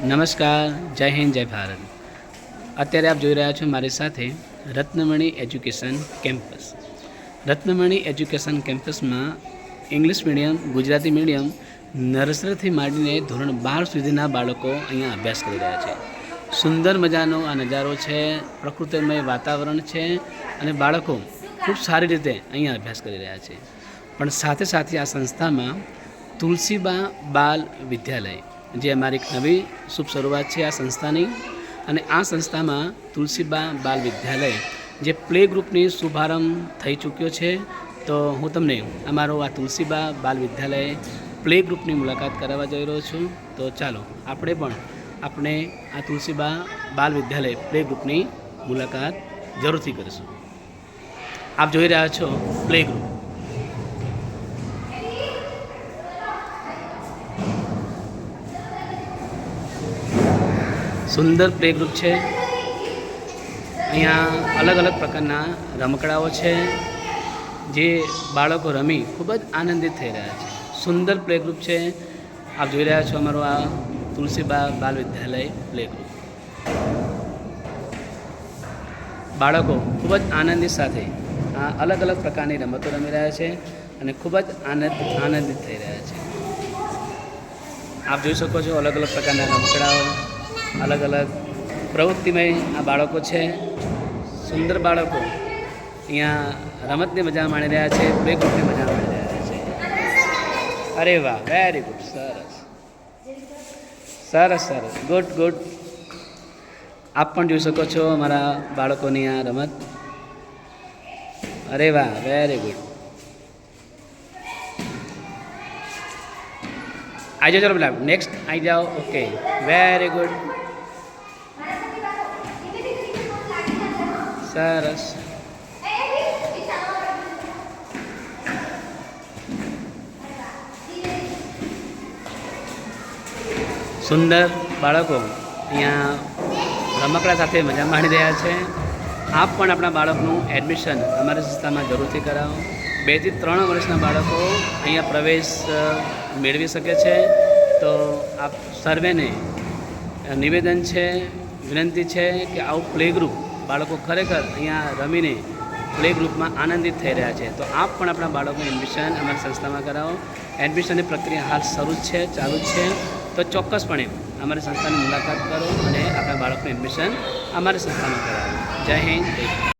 નમસ્કાર, જય હિન્દ, જય ભારત. અત્યારે આપ જોઈ રહ્યા છો મારી સાથે રત્નમણી એજ્યુકેશન કેમ્પસ. રત્નમણી એજ્યુકેશન કેમ્પસમાં ઇંગ્લિશ મીડિયમ, ગુજરાતી મીડિયમ, નર્સરીથી માંડીને ધોરણ 12 સુધીના બાળકો અહીંયા અભ્યાસ કરી રહ્યા છે. સુંદર મજાનો આ નજારો છે, પ્રકૃતિમય વાતાવરણ છે અને બાળકો ખૂબ સારી રીતે અહીંયા અભ્યાસ કરી રહ્યા છે. પણ સાથે સાથે આ સંસ્થામાં તુલસીબા બાલ વિદ્યાલય, જે અમારી એક નવી શુભ શરૂઆત છે આ સંસ્થાની. અને આ સંસ્થામાં તુલસીબા બાલ વિદ્યાલય જે પ્લે ગ્રુપની શુભારંભ થઈ ચૂક્યો છે. તો હું તમને અમારો આ તુલસીબા બાલ વિદ્યાલય પ્લે ગ્રુપની મુલાકાત કરાવવા જઈ રહ્યો છું. તો ચાલો આપણે આ તુલસીબા બાલ વિદ્યાલય પ્લે ગ્રુપની મુલાકાત જરૂરથી કરીશું. આપ જોઈ રહ્યા છો પ્લે ગ્રુપ. સુંદર પ્લે ગ્રુપ છે. અહીંયા અલગ અલગ પ્રકારના રમકડાઓ છે જે બાળકો રમી ખૂબ જ આનંદિત થઈ રહ્યા છે. સુંદર પ્લે ગ્રુપ છે. આપ જોઈ રહ્યા છો અમારો આ તુલસીબા બાલ વિદ્યાલય પ્લે ગ્રુપ. બાળકો ખૂબ જ આનંદિત સાથે આ અલગ અલગ પ્રકારની રમતો રમી રહ્યા છે અને ખૂબ જ આનંદિત થઈ રહ્યા છે. આપ જોઈ શકો છો અલગ અલગ પ્રકારના રમકડાઓ, અલગ અલગ પ્રવૃત્તિમય આ બાળકો છે. સુંદર બાળકો અહીંયા રમતની મજા માણી રહ્યા છે, પ્લે ગ્રુપની મજા માણી રહ્યા છે. અરે વાહ, વેરી ગુડ, સરસ સરસ સરસ, ગુડ ગુડ. આપ પણ જોઈ શકો છો અમારા બાળકોની આ રમત. અરે વાહ, વેરી ગુડ. આવી જાઓ, ચલો નેક્સ્ટ આવી જાઓ. ઓકે, વેરી ગુડ, સરસ. સુંદર બાળકો અહીંયા રમકડા સાથે મજા માણી રહ્યા છે. આપ પણ આપણા બાળકનું એડમિશન અમારી સંસ્થામાં જરૂરથી કરાવો. 2 થી 3 વર્ષના બાળકો અહીંયા પ્રવેશ મેળવી શકે છે. તો આપ સર્વેને નિવેદન છે, વિનંતી છે કે આવું પ્લે ગ્રુપ બાળકો ખરેખર અહીંયા રમીને પ્લે ગ્રુપમાં આનંદિત થઈ રહ્યા છે. તો આપ પણ આપણા બાળકોનું એડમિશન અમારી સંસ્થામાં કરાવો. એડમિશનની પ્રક્રિયા હાલ શરૂ જ છે, ચાલુ જ છે. તો ચોક્કસપણે અમારી સંસ્થાની મુલાકાત કરો અને આપણા બાળકનું એડમિશન અમારી સંસ્થામાં કરાવો. જય હિન્દ, જય ભારત.